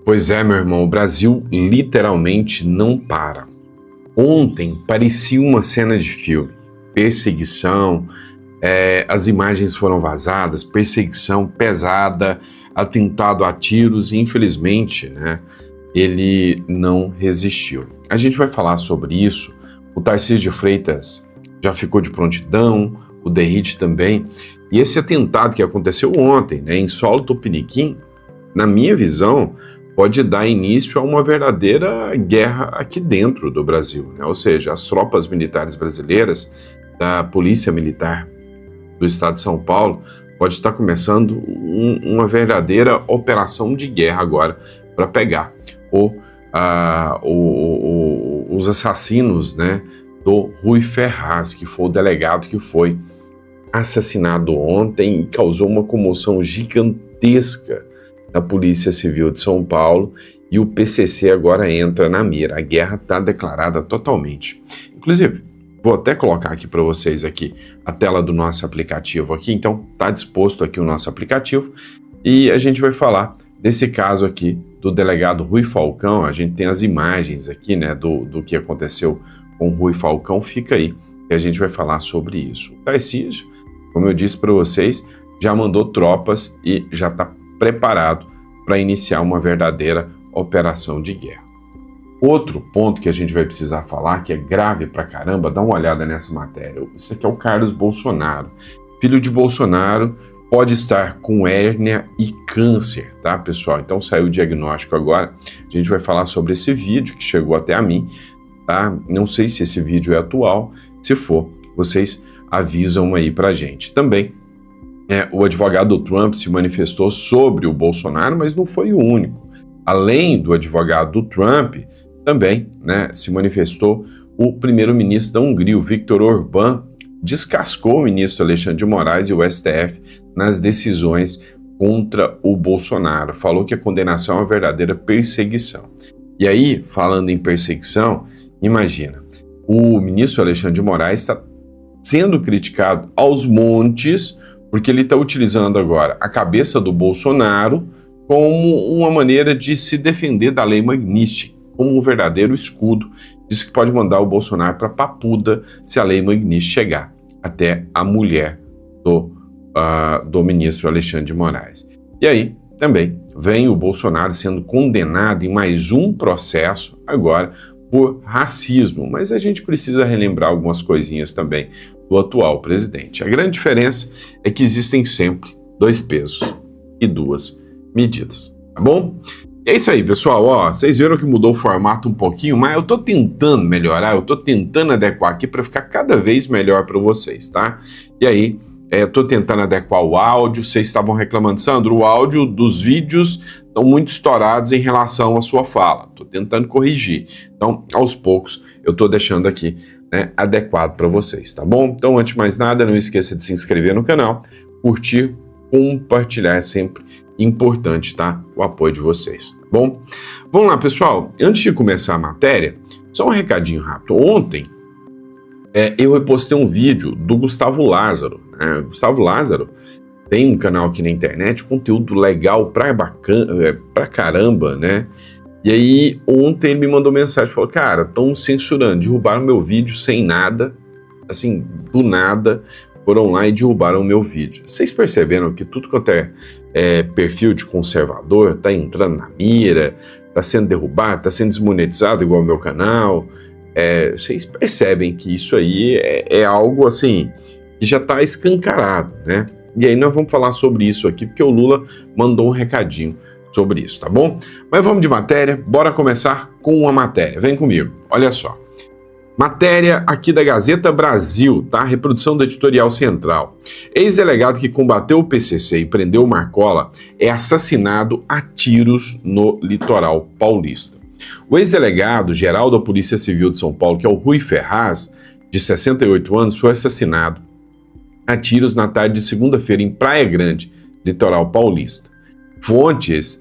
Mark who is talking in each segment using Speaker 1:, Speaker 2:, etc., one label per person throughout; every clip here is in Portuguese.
Speaker 1: Pois é, meu irmão, o Brasil literalmente não para. Ontem parecia uma cena de filme, perseguição, as imagens foram vazadas, perseguição pesada, atentado a tiros e infelizmente, ele não resistiu. A gente vai falar sobre isso, o Tarcísio de Freitas já ficou de prontidão, o Derrite também, e esse atentado que aconteceu ontem, em Solo Tupiniquim, na minha visão, pode dar início a uma verdadeira guerra aqui dentro do Brasil, ou seja, as tropas militares brasileiras, da Polícia Militar do Estado de São Paulo, pode estar começando uma verdadeira operação de guerra agora para pegar os assassinos, do Rui Ferraz, que foi o delegado que foi assassinado ontem e causou uma comoção gigantesca na Polícia Civil de São Paulo, e o PCC agora entra na mira. A guerra está declarada totalmente. Inclusive, vou até colocar aqui para vocês aqui a tela do nosso aplicativo aqui, então está disposto aqui o nosso aplicativo e a gente vai falar desse caso aqui do delegado Rui Falcão. A gente tem as imagens aqui, do que aconteceu com o Rui Falcão, fica aí e a gente vai falar sobre isso. O Tarcísio, como eu disse para vocês, já mandou tropas e já está preparado para iniciar uma verdadeira operação de guerra. Outro ponto que a gente vai precisar falar, que é grave pra caramba, dá uma olhada nessa matéria. Isso aqui é o Carlos Bolsonaro. Filho de Bolsonaro pode estar com hérnia e câncer, tá, pessoal? Então saiu o diagnóstico agora. A gente vai falar sobre esse vídeo que chegou até a mim, tá? Não sei se esse vídeo é atual. Se for, vocês avisam aí pra gente. Também o advogado do Trump se manifestou sobre o Bolsonaro, mas não foi o único. Além do advogado do Trump, também se manifestou o primeiro-ministro da Hungria, o Viktor Orbán, descascou o ministro Alexandre de Moraes e o STF nas decisões contra o Bolsonaro. Falou que a condenação é uma verdadeira perseguição. E aí, falando em perseguição, imagina, o ministro Alexandre de Moraes está sendo criticado aos montes porque ele está utilizando agora a cabeça do Bolsonaro como uma maneira de se defender da lei Magnitsky, como um verdadeiro escudo. Diz que pode mandar o Bolsonaro para Papuda se a lei Magnitsky chegar até a mulher do ministro Alexandre de Moraes. E aí também vem o Bolsonaro sendo condenado em mais um processo agora por racismo, mas a gente precisa relembrar algumas coisinhas também do atual presidente. A grande diferença é que existem sempre dois pesos e duas medidas, tá bom? E é isso aí, pessoal, vocês viram que mudou o formato um pouquinho, mas eu tô tentando melhorar, eu tô tentando adequar aqui para ficar cada vez melhor para vocês, tá? E aí, tô tentando adequar o áudio. Vocês estavam reclamando, Sandro, o áudio dos vídeos estão muito estourados em relação à sua fala. Tô tentando corrigir. Então, aos poucos, eu tô deixando aqui, adequado para vocês, tá bom? Então, antes de mais nada, não esqueça de se inscrever no canal, curtir, compartilhar, é sempre importante, tá? O apoio de vocês, tá bom? Vamos lá, pessoal. Antes de começar a matéria, só um recadinho rápido. Ontem, eu repostei um vídeo do Gustavo Lázaro. Gustavo Lázaro tem um canal aqui na internet, conteúdo legal pra caramba, E aí, ontem ele me mandou mensagem, falou, cara, estão censurando, derrubaram meu vídeo sem nada, assim, do nada, foram lá e derrubaram o meu vídeo. Vocês perceberam que tudo quanto é perfil de conservador tá entrando na mira, tá sendo derrubado, tá sendo desmonetizado igual o meu canal? Vocês percebem que isso aí é algo assim que já está escancarado, E aí nós vamos falar sobre isso aqui, porque o Lula mandou um recadinho sobre isso, tá bom? Mas vamos de matéria, bora começar com a matéria. Vem comigo, olha só. Matéria aqui da Gazeta Brasil, tá? Reprodução do editorial central. Ex-delegado que combateu o PCC e prendeu o Marcola é assassinado a tiros no litoral paulista. O ex-delegado geral da Polícia Civil de São Paulo, que é o Rui Ferraz, de 68 anos, foi assassinado a tiros na tarde de segunda-feira em Praia Grande, litoral paulista. Fontes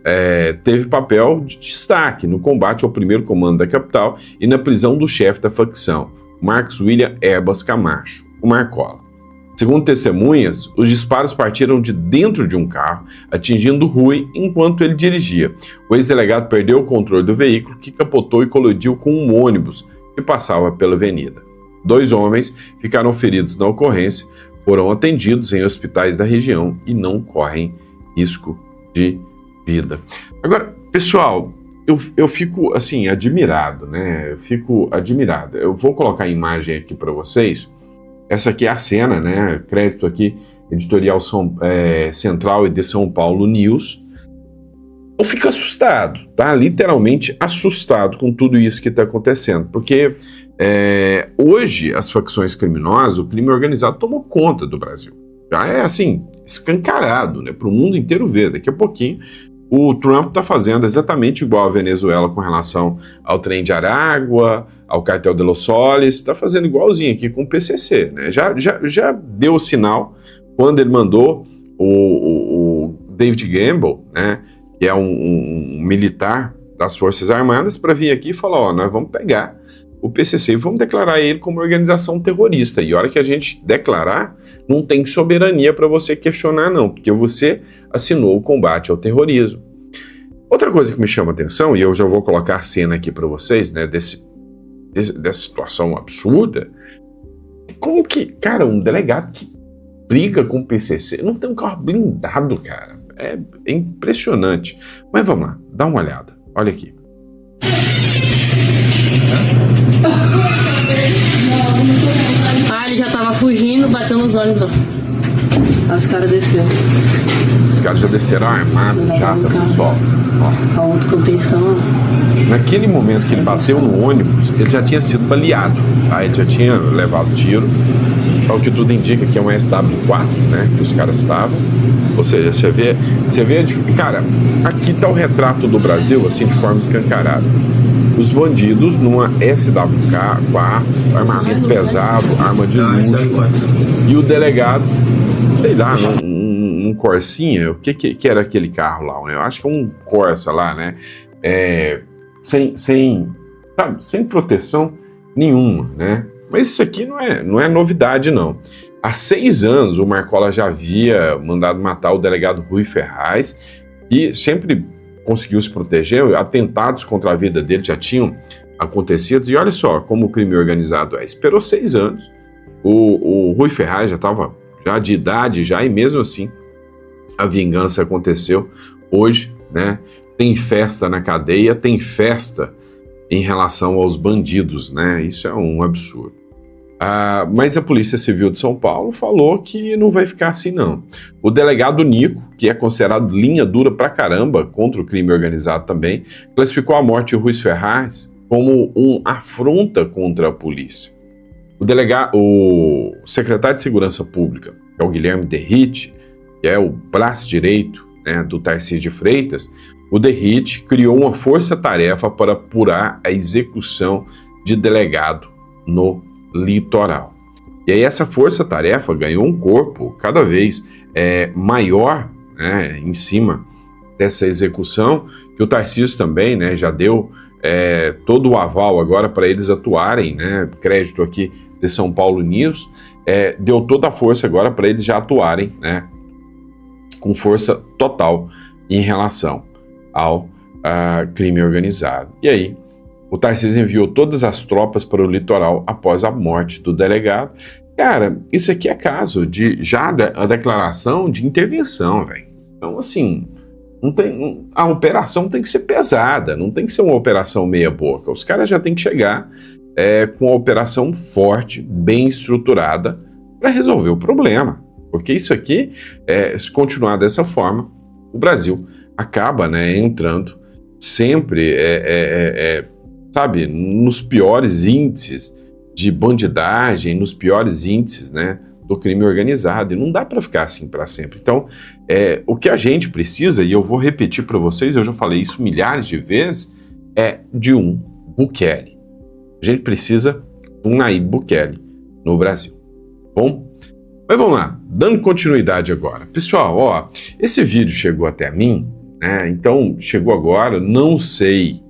Speaker 1: teve papel de destaque no combate ao primeiro comando da capital e na prisão do chefe da facção, Marcos William Erbas Camacho, o Marcola. Segundo testemunhas, os disparos partiram de dentro de um carro, atingindo Rui enquanto ele dirigia. O ex-delegado perdeu o controle do veículo, que capotou e colidiu com um ônibus que passava pela avenida. 2 homens ficaram feridos na ocorrência, foram atendidos em hospitais da região e não correm risco de vida. Agora, pessoal, eu fico assim admirado, né? Eu fico admirado. Eu vou colocar a imagem aqui para vocês. Essa aqui é a cena, né? Crédito aqui, editorial Central e de São Paulo News. Eu fico assustado, tá? Literalmente assustado com tudo isso que está acontecendo, porque hoje as facções criminosas, o crime organizado tomou conta do Brasil. Já é assim, escancarado, né? Para o mundo inteiro ver. Daqui a pouquinho o Trump está fazendo exatamente igual a Venezuela com relação ao trem de Aragua, ao cartel de Los Soles, está fazendo igualzinho aqui com o PCC, né? Já deu o sinal quando ele mandou o David Gamble, né, que é um militar das Forças Armadas, para vir aqui e falar, ó, nós vamos pegar o PCC e vamos declarar ele como organização terrorista. E a hora que a gente declarar, não tem soberania para você questionar, não, porque você assinou o combate ao terrorismo. Outra coisa que me chama a atenção, e eu já vou colocar a cena aqui para vocês, né, dessa situação absurda, como que, cara, um delegado que briga com o PCC não tem um carro blindado, cara. É impressionante. Mas vamos lá, dá uma olhada. Olha aqui.
Speaker 2: Ele já tava fugindo, bateu nos ônibus, ó. Os caras desceram.
Speaker 1: Os caras já desceram armados, já, tá, pessoal. Ó.
Speaker 2: A outra contenção.
Speaker 1: Naquele momento que ele bateu no ônibus, ele já tinha sido baleado, tá? Ele já tinha levado tiro. Ao que tudo indica que é um SW4, né? Que os caras estavam. Ou seja, você vê. Cara, aqui tá o retrato do Brasil, assim, de forma escancarada. Os bandidos numa SWK, armamento pesado, arma de luxo. E o delegado, sei lá, num Corsinha, o que era aquele carro lá? Eu acho que é um Corsa lá, né? Sem proteção nenhuma, né? Mas isso aqui não é novidade, não. Há 6 anos o Marcola já havia mandado matar o delegado Rui Ferraz e sempre conseguiu se proteger. Atentados contra a vida dele já tinham acontecido. E olha só como o crime organizado é. Esperou 6 anos. O Rui Ferraz já estava de idade, e mesmo assim a vingança aconteceu hoje, né? Tem festa na cadeia, tem festa em relação aos bandidos, né? Isso é um absurdo. Mas a Polícia Civil de São Paulo falou que não vai ficar assim, não. O delegado Nico, que é considerado linha dura pra caramba contra o crime organizado também, classificou a morte de Rui Ferraz como uma afronta contra a polícia. O secretário de Segurança Pública, que é o Guilherme Derrite, que é o braço direito, né, do Tarcísio de Freitas, o Derrite criou uma força-tarefa para apurar a execução de delegado no litoral. E aí essa força-tarefa ganhou um corpo cada vez maior, né, em cima dessa execução, que o Tarcísio também, né, já deu todo o aval agora para eles atuarem, né, crédito aqui de São Paulo News, deu toda a força agora para eles já atuarem, né, com força total em relação ao crime organizado. E aí, o Tarcísio enviou todas as tropas para o litoral após a morte do delegado. Cara, isso aqui é caso de a declaração de intervenção, velho. Então, assim, a operação tem que ser pesada, não tem que ser uma operação meia boca. Os caras já têm que chegar com uma operação forte, bem estruturada, para resolver o problema. Porque isso aqui, se continuar dessa forma, o Brasil acaba, né, entrando sempre, sabe, nos piores índices de bandidagem, nos piores índices, né, do crime organizado. E não dá para ficar assim para sempre. Então, o que a gente precisa, e eu vou repetir para vocês, eu já falei isso milhares de vezes, é de um Bukele. A gente precisa de um Nayib Bukele no Brasil. Bom? Mas vamos lá, dando continuidade agora. Pessoal, ó, esse vídeo chegou até mim, né? Então chegou agora, não sei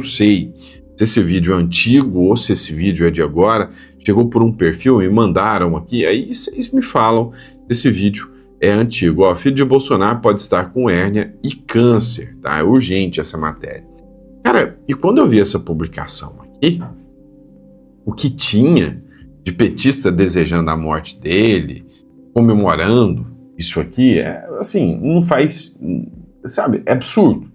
Speaker 1: se esse vídeo é antigo ou se esse vídeo é de agora. chegou por um perfil, me mandaram aqui, aí vocês me falam se esse vídeo é antigo. Ó, filho de Bolsonaro pode estar com hérnia e câncer, tá? É urgente essa matéria. Cara, e quando eu vi essa publicação aqui, o que tinha de petista desejando a morte dele, comemorando isso aqui, assim, não faz, sabe, é absurdo,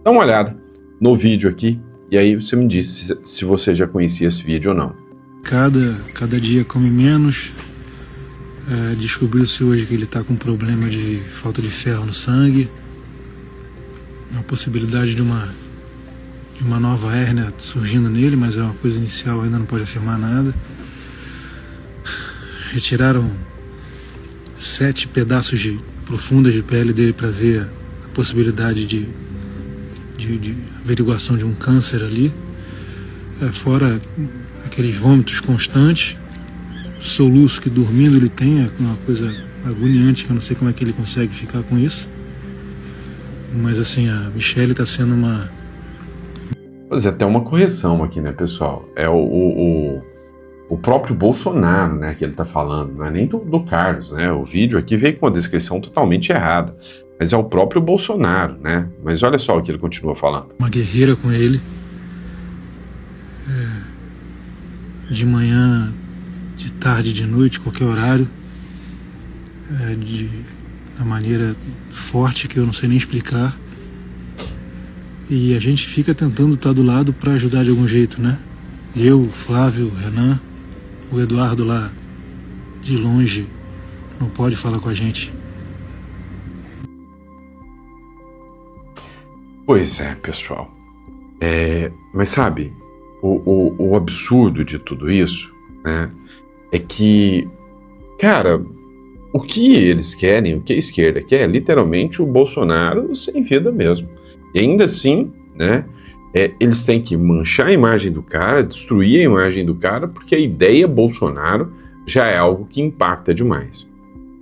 Speaker 1: Dá uma olhada no vídeo aqui e aí você me diz se você já conhecia esse vídeo ou não.
Speaker 3: Cada dia come menos, descobriu-se hoje que ele está com problema de falta de ferro no sangue, a possibilidade de uma nova hérnia surgindo nele, mas é uma coisa inicial, ainda não pode afirmar nada. Retiraram 7 pedaços profundas de pele dele para ver a possibilidade de averiguação de um câncer ali, fora aqueles vômitos constantes, soluço que dormindo ele tem, é uma coisa agoniante, que eu não sei como é que ele consegue ficar com isso. Mas assim, a Michelle está sendo uma...
Speaker 1: Pois é, até uma correção aqui, né, pessoal? É o próprio Bolsonaro, né, que ele está falando, não é nem do Carlos, né? O vídeo aqui veio com uma descrição totalmente errada, mas é o próprio Bolsonaro, né? Mas olha só o que ele continua falando.
Speaker 3: Uma guerreira com ele, de manhã, de tarde, de noite, qualquer horário, de uma maneira forte que eu não sei nem explicar. E a gente fica tentando estar do lado para ajudar de algum jeito, né? Eu, o Flávio, o Renan, o Eduardo lá de longe não pode falar com a gente.
Speaker 1: Pois é, pessoal. Mas sabe, o absurdo de tudo isso, né, é que, cara, o que eles querem, o que a esquerda quer, é literalmente o Bolsonaro sem vida mesmo. E ainda assim, né, eles têm que manchar a imagem do cara, destruir a imagem do cara, porque a ideia Bolsonaro já é algo que impacta demais.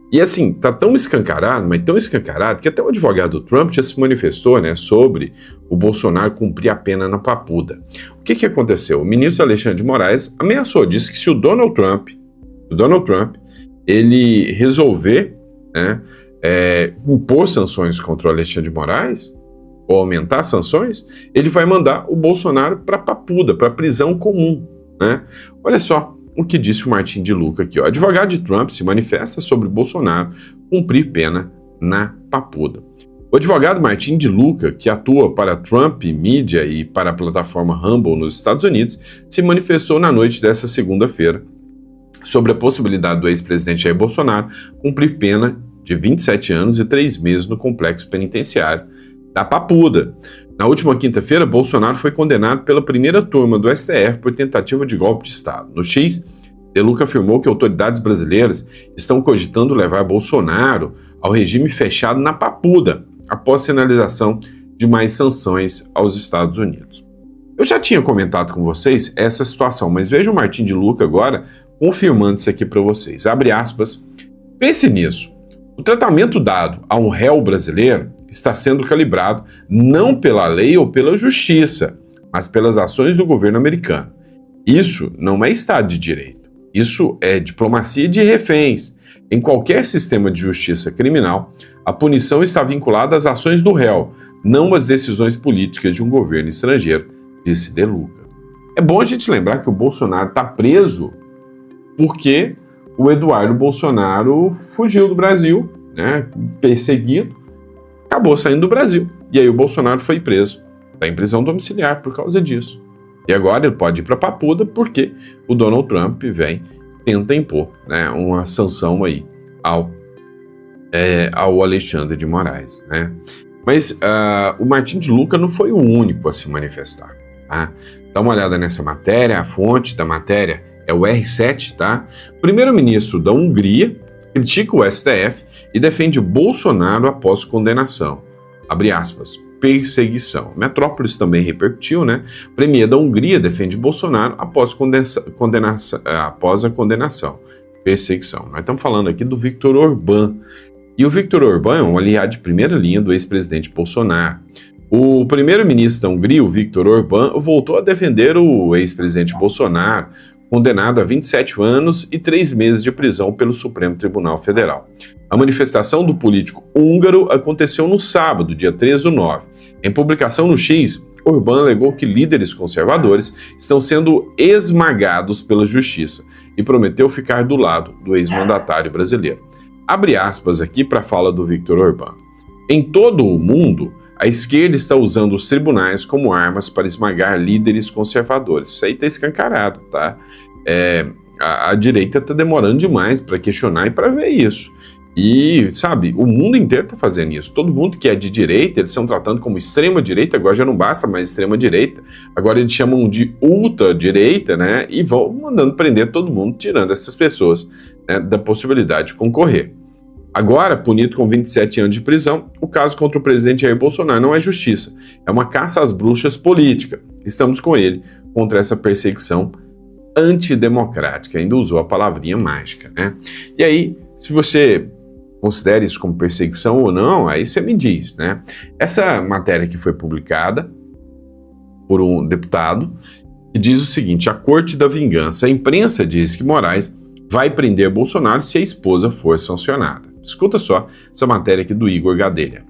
Speaker 1: E assim, tá tão escancarado, mas tão escancarado, que até o advogado do Trump já se manifestou, né, sobre o Bolsonaro cumprir a pena na Papuda. O que aconteceu? O ministro Alexandre de Moraes ameaçou, disse que se o Donald Trump, ele resolver, né, impor sanções contra o Alexandre de Moraes, ou aumentar as sanções, ele vai mandar o Bolsonaro para Papuda, para prisão comum, né? Olha só o que disse o Martim de Luca aqui, ó. Advogado de Trump se manifesta sobre Bolsonaro cumprir pena na Papuda. O advogado Martim de Luca, que atua para Trump Media e para a plataforma Rumble nos Estados Unidos, se manifestou na noite desta segunda-feira sobre a possibilidade do ex-presidente Jair Bolsonaro cumprir pena de 27 anos e 3 meses no complexo penitenciário da Papuda. Na última quinta-feira, Bolsonaro foi condenado pela primeira turma do STF por tentativa de golpe de Estado. No X, De Luca afirmou que autoridades brasileiras estão cogitando levar Bolsonaro ao regime fechado na Papuda, após sinalização de mais sanções aos Estados Unidos. Eu já tinha comentado com vocês essa situação, mas veja o Martim de Luca agora confirmando isso aqui para vocês. Abre aspas. Pense nisso. O tratamento dado a um réu brasileiro está sendo calibrado não pela lei ou pela justiça, mas pelas ações do governo americano. Isso não é Estado de Direito. Isso é diplomacia de reféns. Em qualquer sistema de justiça criminal, a punição está vinculada às ações do réu, não às decisões políticas de um governo estrangeiro, disse De Luca. É bom a gente lembrar que o Bolsonaro está preso porque o Eduardo Bolsonaro fugiu do Brasil, né, perseguido, acabou saindo do Brasil. E aí o Bolsonaro foi preso. Está em prisão domiciliar por causa disso. E agora ele pode ir para Papuda porque o Donald Trump tenta impor, né, uma sanção aí ao Alexandre de Moraes, né? Mas o Martim de Luca não foi o único a se manifestar, tá? Dá uma olhada nessa matéria, a fonte da matéria é o R7, tá? O primeiro-ministro da Hungria critica o STF e defende Bolsonaro após condenação. Abre aspas, perseguição. Metrópolis também repercutiu, né? Premier da Hungria defende Bolsonaro após a condenação. Perseguição. Nós estamos falando aqui do Viktor Orbán. E o Viktor Orbán é um aliado de primeira linha do ex-presidente Bolsonaro. O primeiro-ministro da Hungria, o Viktor Orbán, voltou a defender o ex-presidente Bolsonaro condenado a 27 anos e 3 meses de prisão pelo Supremo Tribunal Federal. A manifestação do político húngaro aconteceu no sábado, dia 13/9. Em publicação no X, Orbán alegou que líderes conservadores estão sendo esmagados pela justiça e prometeu ficar do lado do ex-mandatário brasileiro. Abre aspas aqui para a fala do Viktor Orbán. Em todo o mundo, a esquerda está usando os tribunais como armas para esmagar líderes conservadores. Isso aí está escancarado, tá? A direita está demorando demais para questionar e para ver isso. E, sabe, o mundo inteiro está fazendo isso. Todo mundo que é de direita, eles estão tratando como extrema-direita, agora já não basta mais extrema-direita, agora eles chamam de ultra-direita, né? E vão mandando prender todo mundo, tirando essas pessoas, né, da possibilidade de concorrer. Agora, punido com 27 anos de prisão, o caso contra o presidente Jair Bolsonaro não é justiça, é uma caça às bruxas política. Estamos com ele contra essa perseguição antidemocrática. Ainda usou a palavrinha mágica, né? E aí, se você considera isso como perseguição ou não, aí você me diz, né? Essa matéria que foi publicada por um deputado que diz o seguinte: a Corte da Vingança, a imprensa diz que Moraes vai prender Bolsonaro se a esposa for sancionada. Escuta só essa matéria aqui do Igor Gadelha.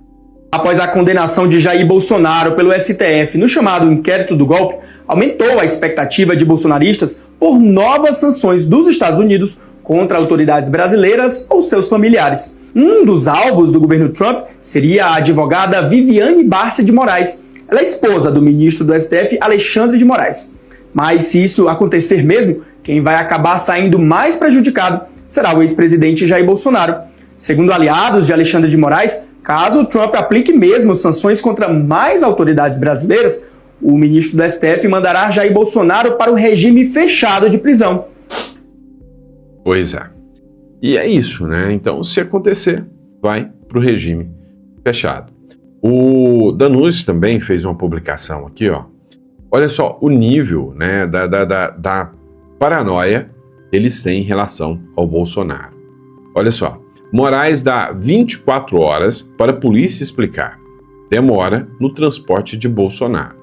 Speaker 4: Após a condenação de Jair Bolsonaro pelo STF no chamado inquérito do golpe, aumentou a expectativa de bolsonaristas por novas sanções dos Estados Unidos contra autoridades brasileiras ou seus familiares. Um dos alvos do governo Trump seria a advogada Viviane Barcia de Moraes. Ela é esposa do ministro do STF, Alexandre de Moraes. Mas se isso acontecer mesmo, quem vai acabar saindo mais prejudicado será o ex-presidente Jair Bolsonaro. Segundo aliados de Alexandre de Moraes, caso Trump aplique mesmo sanções contra mais autoridades brasileiras, o ministro do STF mandará Jair Bolsonaro para o regime fechado de prisão.
Speaker 1: Pois é. E é isso, né? Então, se acontecer, vai para o regime fechado. O Danúcio também fez uma publicação aqui, ó. Olha só o nível, né, da paranoia que eles têm em relação ao Bolsonaro. Olha só. Moraes dá 24 horas para a polícia explicar. Demora no transporte de Bolsonaro.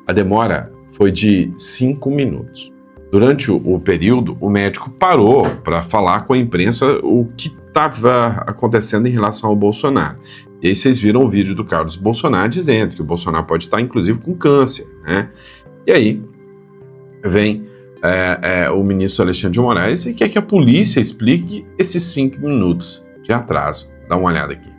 Speaker 1: A demora foi de 5 minutos. Durante o período, o médico parou para falar com a imprensa o que estava acontecendo em relação ao Bolsonaro. E aí vocês viram o vídeo do Carlos Bolsonaro dizendo que o Bolsonaro pode estar, inclusive, com câncer, né? E aí vem o ministro Alexandre de Moraes e quer que a polícia explique esses 5 minutos de atraso. Dá uma olhada aqui.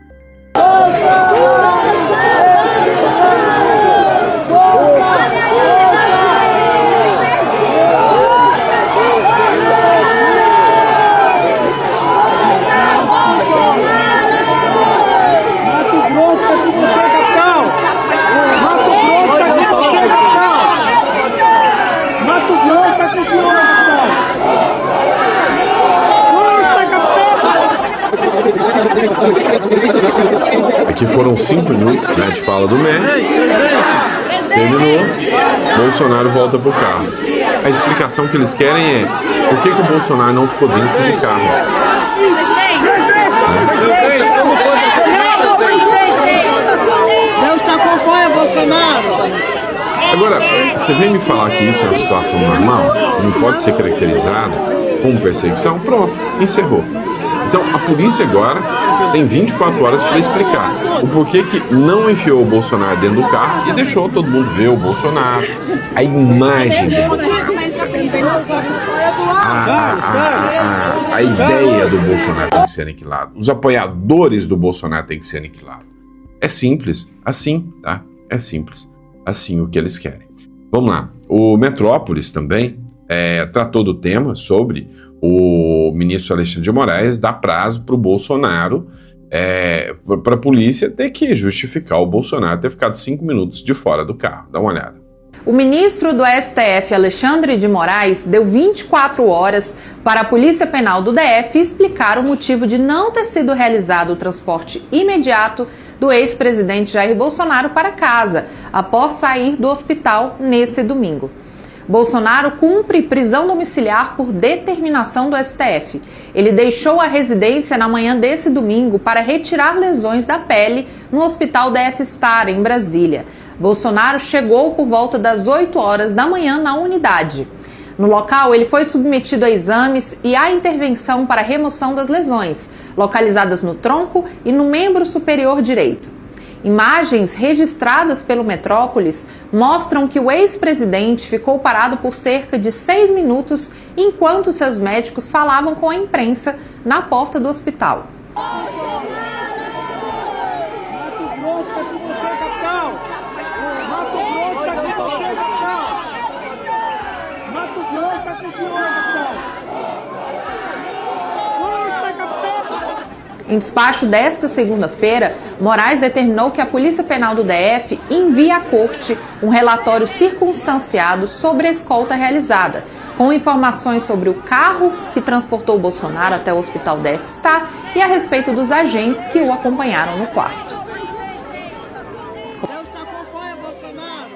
Speaker 1: Aqui foram 5 minutos, né, de fala do médico. Terminou, Bolsonaro volta pro carro. A explicação que eles querem é por que o Bolsonaro não ficou dentro do carro.
Speaker 5: Deus te acompanha, Bolsonaro.
Speaker 1: Agora, você vem me falar que isso é uma situação normal, não pode ser caracterizada como perseguição? Pronto, encerrou. Então, a polícia agora tem 24 horas para explicar o porquê que não enfiou o Bolsonaro dentro do carro e deixou todo mundo ver o Bolsonaro, a imagem do Bolsonaro. A ideia do Bolsonaro tem que ser aniquilada. Os apoiadores do Bolsonaro têm que ser aniquilados. É simples, assim, tá? É simples, assim o que eles querem. Vamos lá. O Metrópolis também tratou do tema sobre o ministro Alexandre de Moraes dar prazo para o Bolsonaro, para a polícia ter que justificar o Bolsonaro ter ficado 5 minutos de fora do carro. Dá uma olhada.
Speaker 6: O ministro do STF, Alexandre de Moraes, deu 24 horas para a Polícia Penal do DF explicar o motivo de não ter sido realizado o transporte imediato do ex-presidente Jair Bolsonaro para casa, após sair do hospital nesse domingo. Bolsonaro cumpre prisão domiciliar por determinação do STF. Ele deixou a residência na manhã desse domingo para retirar lesões da pele no Hospital DF Star, em Brasília. Bolsonaro chegou por volta das 8 horas da manhã na unidade. No local, ele foi submetido a exames e à intervenção para remoção das lesões, localizadas no tronco e no membro superior direito. Imagens registradas pelo Metrópolis mostram que o ex-presidente ficou parado por cerca de 6 minutos enquanto seus médicos falavam com a imprensa na porta do hospital. Em despacho desta segunda-feira, Moraes determinou que a Polícia Penal do DF envie à Corte um relatório circunstanciado sobre a escolta realizada, com informações sobre o carro que transportou Bolsonaro até o Hospital DF-Star e a respeito dos agentes que o acompanharam no quarto.
Speaker 5: Deus que acompanha Bolsonaro.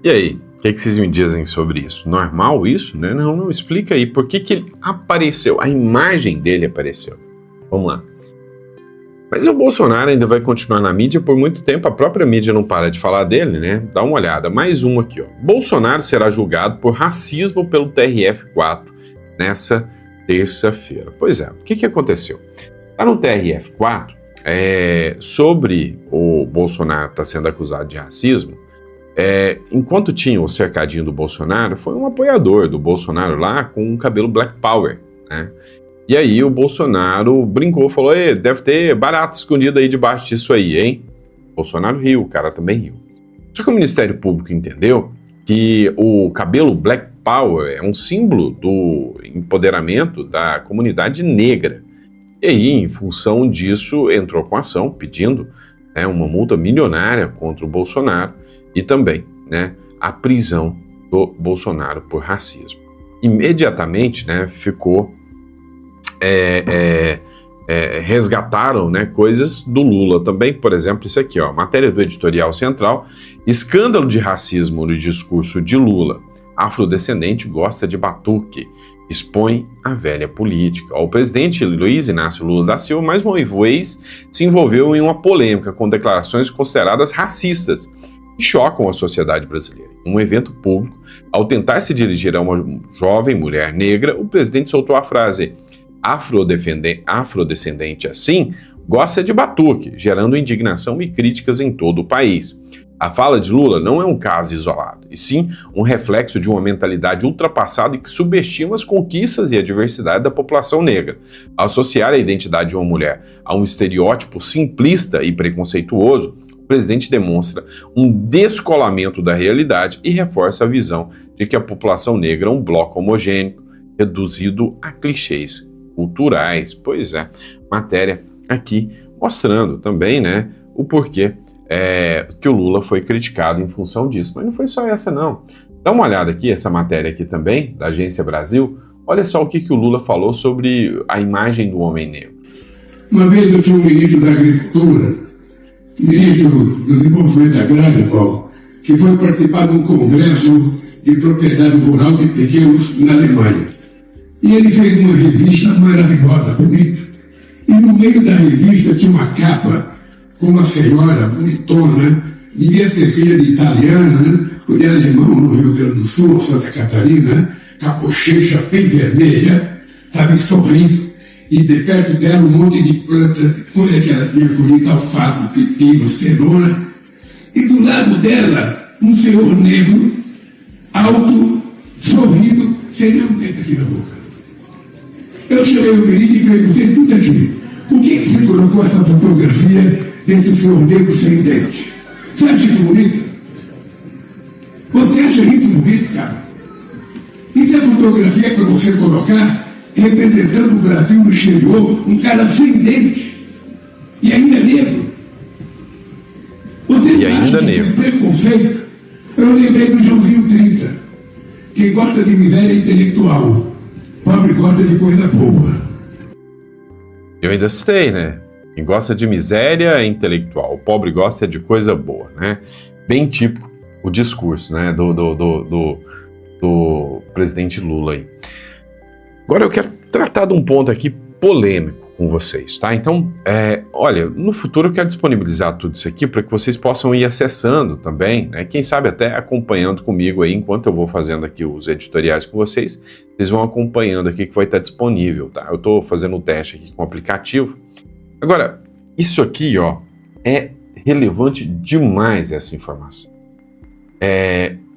Speaker 1: E aí, o que vocês me dizem sobre isso? Normal isso, né? Não, explica aí, por que ele apareceu? A imagem dele apareceu. Vamos lá. Mas o Bolsonaro ainda vai continuar na mídia por muito tempo, a própria mídia não para de falar dele, né? Dá uma olhada, mais uma aqui, ó. Bolsonaro será julgado por racismo pelo TRF4 nessa terça-feira. Pois é, o que aconteceu? Tá no TRF4, sobre o Bolsonaro estar sendo acusado de racismo. Enquanto tinha o cercadinho do Bolsonaro, foi um apoiador do Bolsonaro lá com um cabelo Black Power, né? E aí o Bolsonaro brincou, falou, deve ter barato escondido aí debaixo disso aí, hein? Bolsonaro riu, o cara também riu. Só que o Ministério Público entendeu que o cabelo Black Power é um símbolo do empoderamento da comunidade negra. E aí, em função disso, entrou com ação pedindo uma multa milionária contra o Bolsonaro e também a prisão do Bolsonaro por racismo. Imediatamente ficou resgataram coisas do Lula também, por exemplo, isso aqui, ó, matéria do Editorial Central, escândalo de racismo no discurso de Lula, afrodescendente gosta de batuque, expõe a velha política. O presidente Luiz Inácio Lula da Silva, mais uma vez, se envolveu em uma polêmica com declarações consideradas racistas que chocam a sociedade brasileira. Em um evento público, ao tentar se dirigir a uma jovem mulher negra, o presidente soltou a frase afrodescendente assim gosta de batuque, gerando indignação e críticas em todo o país. A fala de Lula não é um caso isolado, e sim um reflexo de uma mentalidade ultrapassada e que subestima as conquistas e a diversidade da população negra. Ao associar a identidade de uma mulher a um estereótipo simplista e preconceituoso, o presidente demonstra um descolamento da realidade e reforça a visão de que a população negra é um bloco homogêneo, reduzido a clichês culturais. Pois é, matéria aqui mostrando também, o porquê que o Lula foi criticado em função disso. Mas não foi só essa, não. Dá uma olhada aqui, essa matéria aqui também, da Agência Brasil. Olha só o que o Lula falou sobre a imagem do homem negro.
Speaker 7: Uma vez eu tinha um ministro da Agricultura, ministro do Desenvolvimento Agrário, Paulo, que foi participar de um congresso de propriedade rural de pequenos na Alemanha. E ele fez uma revista maravilhosa, bonita. E no meio da revista tinha uma capa com uma senhora bonitona, devia ser filha de italiana, ou de alemão no Rio Grande do Sul, Santa Catarina, com a bochecha bem vermelha, estava sorrindo, e de perto dela um monte de plantas, olha aquela tinha bonita, alface, pepino, cenoura, e do lado dela, um senhor negro, alto, sorrindo, sem nenhum dente aqui na boca. Eu chamei o menino e perguntei, escuta aqui, por que você colocou essa fotografia desse senhor negro sem dente? Você acha isso bonito? Você acha isso bonito, cara? Isso é fotografia para você colocar representando o Brasil no exterior, um cara sem dente e ainda negro. Você acha que isso é preconceito? Eu lembrei do Joãozinho 30. Quem gosta de miséria é intelectual, pobre gosta de coisa boa.
Speaker 1: Eu ainda citei, Quem gosta de miséria é intelectual, o pobre gosta de coisa boa, Bem típico o discurso, do presidente Lula aí. Agora eu quero tratar de um ponto aqui polêmico. com vocês, tá? Então, olha, no futuro eu quero disponibilizar tudo isso aqui para que vocês possam ir acessando também, né? Quem sabe até acompanhando comigo aí, enquanto eu vou fazendo aqui os editoriais com vocês, vocês vão acompanhando aqui que vai estar disponível, tá? Eu estou fazendo um teste aqui com o aplicativo. Agora, isso aqui, ó, é relevante demais essa informação.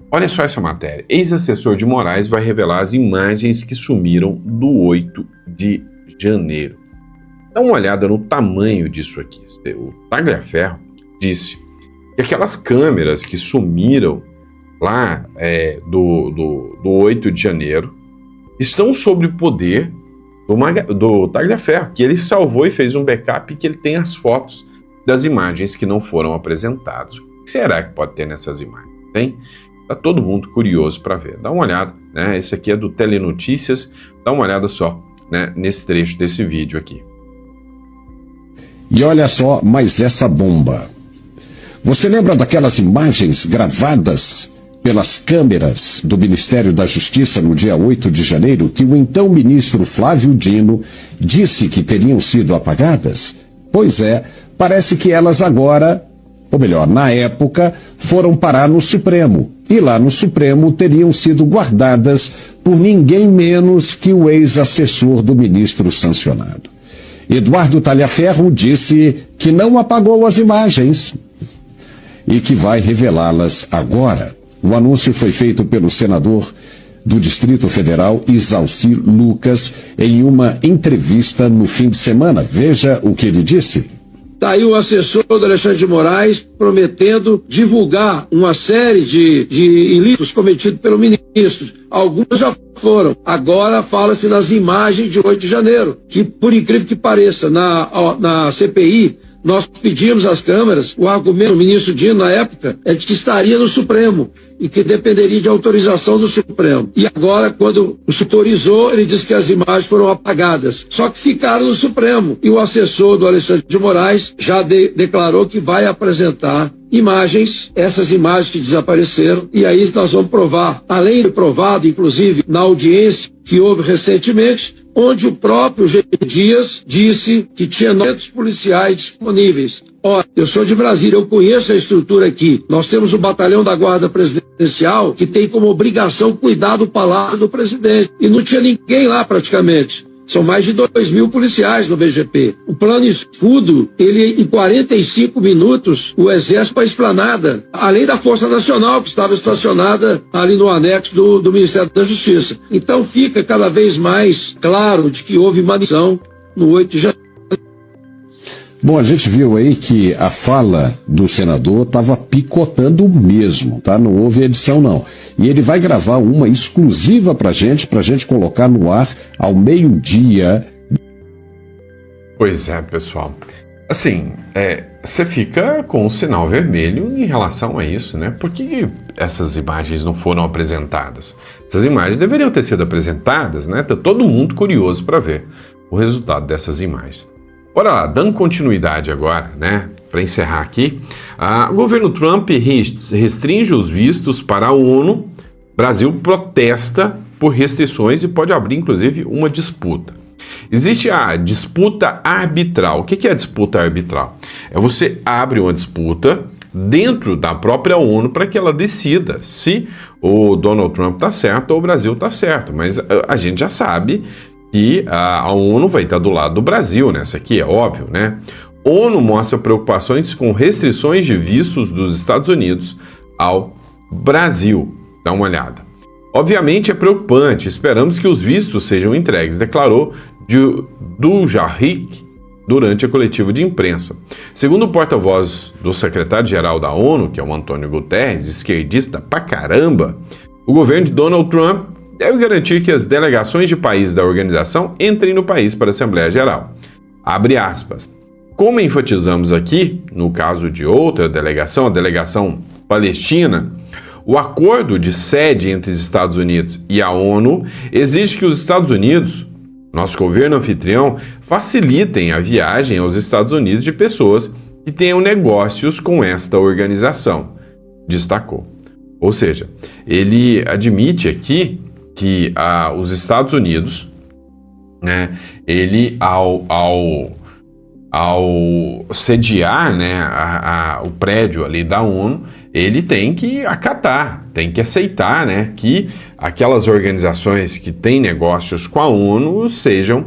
Speaker 1: Olha só essa matéria. Ex-assessor de Moraes vai revelar as imagens que sumiram do 8 de janeiro. Dá uma olhada no tamanho disso aqui. O Tagliaferro disse que aquelas câmeras que sumiram lá do 8 de janeiro estão sob o poder do Tagliaferro, que ele salvou e fez um backup e que ele tem as fotos das imagens que não foram apresentadas. O que será que pode ter nessas imagens? Tem? Tá todo mundo curioso para ver. Dá uma olhada, né? Esse aqui é do Telenotícias. Dá uma olhada só, né, nesse trecho desse vídeo aqui.
Speaker 8: E olha só mais essa bomba. Você lembra daquelas imagens gravadas pelas câmeras do Ministério da Justiça no dia 8 de janeiro que o então ministro Flávio Dino disse que teriam sido apagadas? Pois é, parece que elas agora, ou melhor, na época, foram parar no Supremo. E lá no Supremo teriam sido guardadas por ninguém menos que o ex-assessor do ministro sancionado. Eduardo Tagliaferro disse que não apagou as imagens e que vai revelá-las agora. O anúncio foi feito pelo senador do Distrito Federal, Isalci Lucas, em uma entrevista no fim de semana. Veja o que ele disse.
Speaker 9: Está aí o assessor do Alexandre de Moraes prometendo divulgar uma série de ilícitos cometidos pelo ministro. Alguns já foram. Agora fala-se nas imagens de 8 de janeiro, que, por incrível que pareça, na CPI, nós pedimos às câmeras, o argumento do ministro Dino, na época, é de que estaria no Supremo e que dependeria de autorização do Supremo. E agora, quando o Supremo autorizou, ele disse que as imagens foram apagadas. Só que ficaram no Supremo. E o assessor do Alexandre de Moraes já declarou que vai apresentar imagens, essas imagens que desapareceram, e aí nós vamos provar, além de provado, inclusive, na audiência que houve recentemente, onde o próprio G. Dias disse que tinha 900 policiais disponíveis. Olha, eu sou de Brasília, eu conheço a estrutura aqui. Nós temos o batalhão da Guarda Presidencial que tem como obrigação cuidar do palácio do presidente. E não tinha ninguém lá praticamente. São mais de 2.000 policiais no BGP. O plano escudo, ele em 45 minutos, o exército para a esplanada, além da Força Nacional, que estava estacionada ali no anexo do Ministério da Justiça. Então fica cada vez mais claro de que houve manipulação no 8 de janeiro.
Speaker 8: Bom, a gente viu aí que a fala do senador estava picotando mesmo, tá? Não houve edição, não. E ele vai gravar uma exclusiva pra gente colocar no ar ao meio-dia.
Speaker 1: Pois é, pessoal. Assim, você fica com um sinal vermelho em relação a isso, né? Por que essas imagens não foram apresentadas? Essas imagens deveriam ter sido apresentadas, né? Tá todo mundo curioso para ver o resultado dessas imagens. Bora lá, dando continuidade agora, né, para encerrar aqui, o governo Trump restringe os vistos para a ONU, Brasil protesta por restrições e pode abrir, inclusive, uma disputa. Existe a disputa arbitral. O que é a disputa arbitral? É você abre uma disputa dentro da própria ONU para que ela decida se o Donald Trump está certo ou o Brasil está certo, mas a gente já sabe que a ONU vai estar do lado do Brasil nessa aqui, é óbvio, né? ONU mostra preocupações com restrições de vistos dos Estados Unidos ao Brasil. Dá uma olhada. Obviamente é preocupante, esperamos que os vistos sejam entregues, declarou Dujarric durante a coletiva de imprensa. Segundo o porta-voz do secretário-geral da ONU, que é o Antônio Guterres, esquerdista pra caramba, o governo de Donald Trump deve garantir que as delegações de países da organização entrem no país para a Assembleia Geral. Abre aspas. Como enfatizamos aqui, no caso de outra delegação, a delegação palestina, o acordo de sede entre os Estados Unidos e a ONU exige que os Estados Unidos, nosso governo anfitrião, facilitem a viagem aos Estados Unidos de pessoas que tenham negócios com esta organização, destacou. Ou seja, ele admite aqui que os Estados Unidos né, ele ao sediar, né, o prédio ali da ONU, ele tem que acatar, tem que aceitar, né, que aquelas organizações que têm negócios com a ONU sejam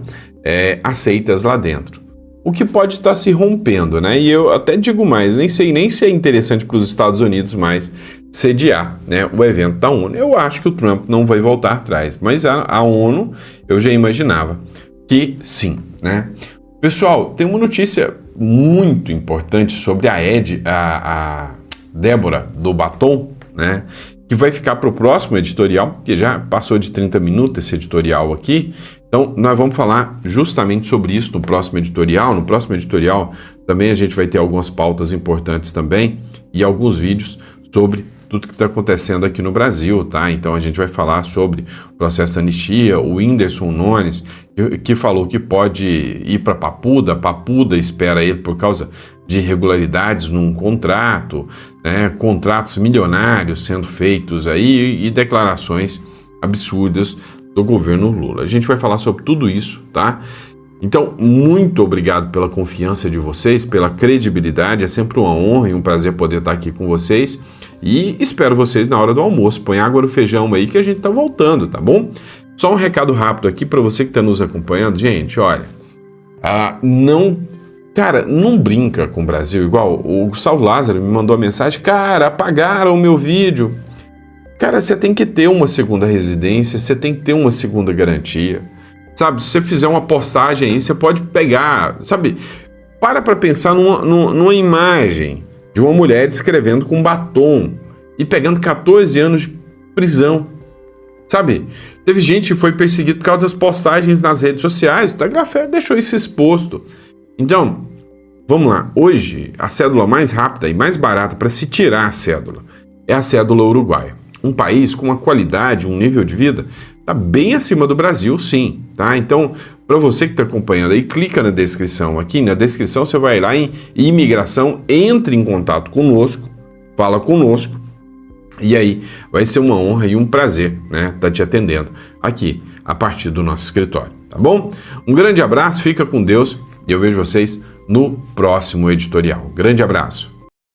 Speaker 1: aceitas lá dentro. O que pode estar se rompendo, né? E eu até digo mais, nem sei se é interessante para os Estados Unidos mais sediar, né, o evento da ONU. Eu acho que o Trump não vai voltar atrás, mas a ONU eu já imaginava que sim, né? Pessoal, tem uma notícia muito importante sobre a Débora do Batom, né, que vai ficar para o próximo editorial, que já passou de 30 minutos esse editorial aqui. Então, nós vamos falar justamente sobre isso no próximo editorial. No próximo editorial também a gente vai ter algumas pautas importantes também e alguns vídeos sobre tudo que está acontecendo aqui no Brasil, tá? Então a gente vai falar sobre o processo da anistia, o Whindersson Nunes, que falou que pode ir para Papuda espera ele por causa de irregularidades num contrato, né? Contratos milionários sendo feitos aí e declarações absurdas do governo Lula. A gente vai falar sobre tudo isso, tá? Então, muito obrigado pela confiança de vocês, pela credibilidade, é sempre uma honra e um prazer poder estar aqui com vocês e espero vocês na hora do almoço. Põe água no feijão aí que a gente tá voltando, tá bom? Só um recado rápido aqui para você que tá nos acompanhando. Gente, olha, não brinca com o Brasil, igual o Gustavo Lázaro me mandou uma mensagem, cara, apagaram o meu vídeo. Cara, você tem que ter uma segunda residência, você tem que ter uma segunda garantia. Sabe, se você fizer uma postagem aí, você pode pegar, sabe, para pensar numa imagem de uma mulher escrevendo com batom e pegando 14 anos de prisão, sabe? Teve gente que foi perseguida por causa das postagens nas redes sociais, o Tagliaferro deixou isso exposto. Então, vamos lá, hoje a cédula mais rápida e mais barata para se tirar a cédula é a cédula uruguaia. Um país com uma qualidade, um nível de vida está bem acima do Brasil, sim, tá? Então, para você que está acompanhando aí, clica na descrição aqui. Na descrição você vai lá em imigração, entre em contato conosco, fala conosco, e aí vai ser uma honra e um prazer, né, estar te atendendo aqui a partir do nosso escritório, tá bom? Um grande abraço, fica com Deus e eu vejo vocês no próximo editorial. Grande abraço.